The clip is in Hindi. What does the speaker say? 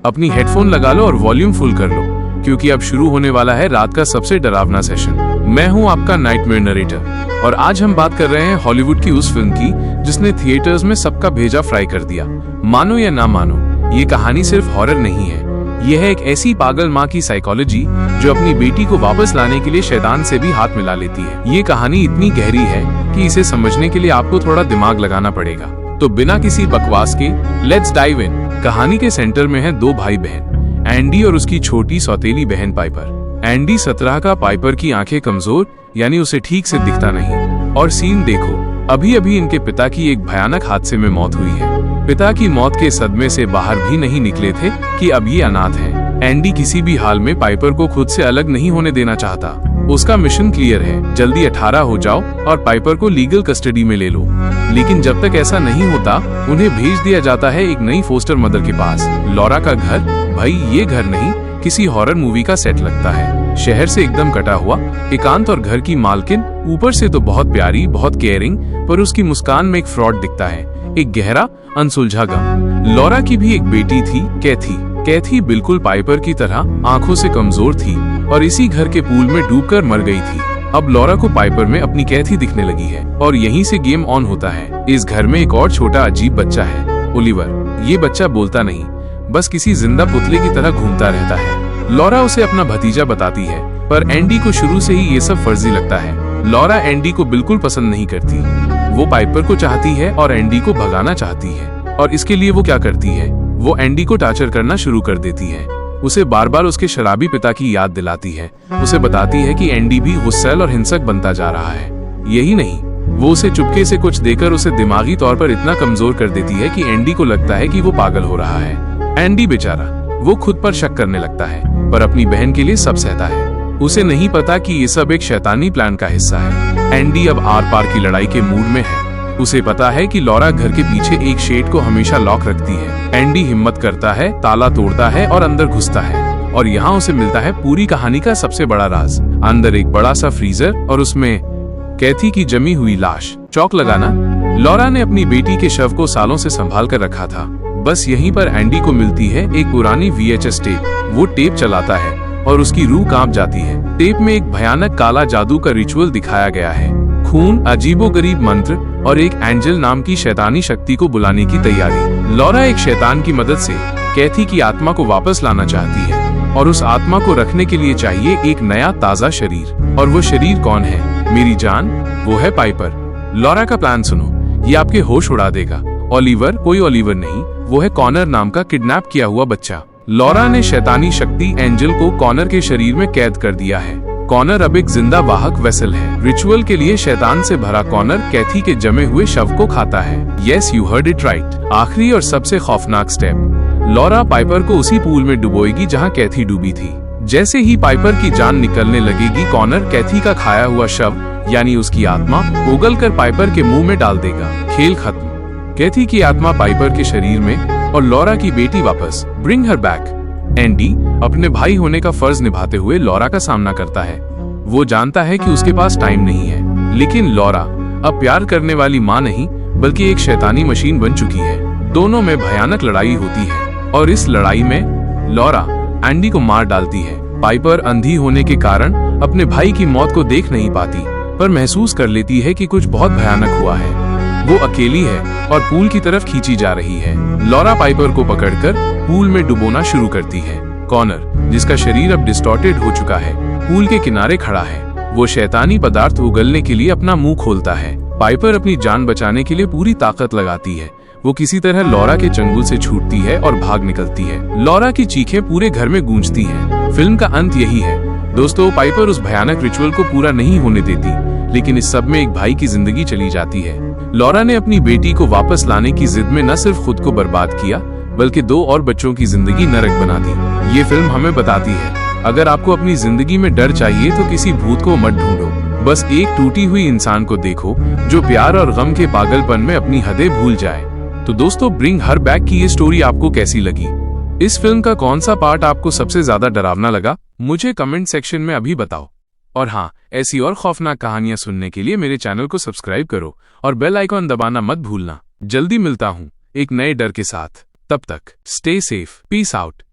अपनी हेडफोन लगा लो और वॉल्यूम फुल कर लो, क्योंकि अब शुरू होने वाला है रात का सबसे डरावना सेशन। मैं हूं आपका नाइटमेयर नरेटर और आज हम बात कर रहे हैं हॉलीवुड की उस फिल्म की जिसने थिएटर्स में सबका भेजा फ्राई कर दिया। मानो या ना मानो, ये कहानी सिर्फ हॉरर नहीं है, यह है एक ऐसी पागल माँ की साइकोलॉजी जो अपनी बेटी को वापस लाने के लिए शैतान से भी हाथ मिला लेती है। ये कहानी इतनी गहरी है कि इसे समझने के लिए आपको थोड़ा दिमाग लगाना पड़ेगा। तो बिना किसी बकवास के लेट्स डाइव इन। कहानी के सेंटर में है दो भाई बहन, एंडी और उसकी छोटी सौतेली बहन पाइपर। एंडी 17 का, पाइपर की आंखें कमजोर, यानी उसे ठीक से दिखता नहीं। और सीन देखो, अभी अभी इनके पिता की एक भयानक हादसे में मौत हुई है। पिता की मौत के सदमे से बाहर भी नहीं निकले थे कि अब ये अनाथ हैं। एंडी किसी भी हाल में पाइपर को खुद से अलग नहीं होने देना चाहता। उसका मिशन क्लियर है, जल्दी 18 हो जाओ और पाइपर को लीगल कस्टडी में ले लो। लेकिन जब तक ऐसा नहीं होता, उन्हें भेज दिया जाता है एक नई फोस्टर मदर के पास। लॉरा का घर, भाई ये घर नहीं, किसी हॉरर मूवी का सेट लगता है। शहर से एकदम कटा हुआ, एकांत, और घर की मालकिन ऊपर से तो बहुत प्यारी, बहुत केयरिंग, पर उसकी मुस्कान में एक फ्रॉड दिखता है, एक गहरा अनसुलझा गम। लॉरा की भी एक बेटी थी, कैथी। कैथी बिल्कुल पाइपर की तरह आंखों से कमजोर थी और इसी घर के पूल में डूबकर मर गई थी। अब लॉरा को पाइपर में अपनी कैथी दिखने लगी है और यहीं से गेम ऑन होता है। इस घर में एक और छोटा अजीब बच्चा है, ओलिवर। ये बच्चा बोलता नहीं, बस किसी जिंदा पुतले की तरह घूमता रहता है। लॉरा उसे अपना भतीजा बताती है, पर एंडी को शुरू से ही ये सब फर्जी लगता है। लॉरा एंडी को बिल्कुल पसंद नहीं करती, वो पाइपर को चाहती है और एंडी को भगाना चाहती है। और इसके लिए वो क्या करती है, वो एंडी को टार्चर करना शुरू कर देती है। उसे बार बार उसके शराबी पिता की याद दिलाती है, उसे बताती है कि एंडी भी गुस्सैल और हिंसक बनता जा रहा है। यही नहीं, वो उसे चुपके से कुछ देकर उसे दिमागी तौर पर इतना कमजोर कर देती है कि एंडी को लगता है कि वो पागल हो रहा है। एंडी बेचारा, वो खुद पर शक करने लगता है, पर अपनी बहन के लिए सब सहता है। उसे नहीं पता कि ये सब एक शैतानी प्लान का हिस्सा है। एंडी अब आर पार की लड़ाई के मूड में है। उसे पता है कि लॉरा घर के पीछे एक शेड को हमेशा लॉक रखती है। एंडी हिम्मत करता है, ताला तोड़ता है और अंदर घुसता है। और यहाँ उसे मिलता है पूरी कहानी का सबसे बड़ा राज। अंदर एक बड़ा सा फ्रीजर और उसमें कैथी की जमी हुई लाश। चौक लगाना, लॉरा ने अपनी बेटी के शव को सालों से संभाल कर रखा था। बस यहीं पर एंडी को मिलती है एक पुरानी VHS टेप। वो टेप चलाता है और उसकी रूह कांप जाती है। टेप में एक भयानक काला जादू का रिचुअल दिखाया गया है, खून, अजीबोगरीब मंत्र और एक एंजल नाम की शैतानी शक्ति को बुलाने की तैयारी। लॉरा एक शैतान की मदद से कैथी की आत्मा को वापस लाना चाहती है और उस आत्मा को रखने के लिए चाहिए एक नया ताजा शरीर। और वो शरीर कौन है मेरी जान? वो है पाइपर। लॉरा का प्लान सुनो, ये आपके होश उड़ा देगा। ओलिवर कोई ओलिवर नहीं, वो है कॉनर नाम का किडनैप किया हुआ बच्चा। लॉरा ने शैतानी शक्ति एंजल को कॉनर के शरीर में कैद कर दिया है। कॉनर अब एक जिंदा वाहक वेसल है। रिचुअल के लिए शैतान से भरा कॉनर कैथी के जमे हुए शव को खाता है। Yes, you heard it right. आखिरी और सबसे खौफनाक स्टेप, लॉरा पाइपर को उसी पूल में डुबोएगी जहां कैथी डूबी थी। जैसे ही पाइपर की जान निकलने लगेगी, कॉनर कैथी का खाया हुआ शव, यानी उसकी आत्मा, उगलकर पाइपर के मुंह में डाल देगा। खेल खत्म। कैथी की आत्मा पाइपर के शरीर में और लॉरा की बेटी वापस। Bring her back. एंडी अपने भाई होने का फर्ज निभाते हुए लॉरा का सामना करता है। वो जानता है कि उसके पास टाइम नहीं है, लेकिन लॉरा अब प्यार करने वाली माँ नहीं, बल्कि एक शैतानी मशीन बन चुकी है। दोनों में भयानक लड़ाई होती है और इस लड़ाई में लॉरा एंडी को मार डालती है। पाइपर अंधी होने के कारण अपने भाई की मौत को देख नहीं पाती, पर महसूस कर लेती है कि कुछ बहुत भयानक हुआ है। वो अकेली है और पूल की तरफ खींची जा रही है। लॉरा पाइपर को पकड़कर पूल में डुबोना शुरू करती है। कॉनर, जिसका शरीर अब डिस्टॉर्टेड हो चुका है, पूल के किनारे खड़ा है। वो शैतानी पदार्थ उगलने के लिए अपना मुंह खोलता है। पाइपर अपनी जान बचाने के लिए पूरी ताकत लगाती है। वो किसी तरह लॉरा के चंगुल से छूटती है और भाग निकलती है। लॉरा की चीखें पूरे घर में गूंजती हैं। फिल्म का अंत यही है दोस्तों। पाइपर उस भयानक रिचुअल को पूरा नहीं होने देती, लेकिन इस सब में एक भाई की जिंदगी चली जाती है। लॉरा ने अपनी बेटी को वापस लाने की जिद में न सिर्फ खुद को बर्बाद किया, बल्कि 2 और बच्चों की जिंदगी नरक बना दी। ये फिल्म हमें बताती है, अगर आपको अपनी जिंदगी में डर चाहिए तो किसी भूत को मत ढूंढो, बस एक टूटी हुई इंसान को देखो जो प्यार और गम के पागलपन में अपनी हदें भूल जाए। तो दोस्तों, ब्रिंग हर बैक की ये स्टोरी आपको कैसी लगी? इस फिल्म का कौन सा पार्ट आपको सबसे ज्यादा डरावना लगा? मुझे कमेंट सेक्शन में अभी बताओ। और हाँ, ऐसी और खौफनाक कहानियां सुनने के लिए मेरे चैनल को सब्सक्राइब करो और बेल आइकॉन दबाना मत भूलना। जल्दी मिलता हूँ एक नए डर के साथ। तब तक स्टे सेफ, पीस आउट।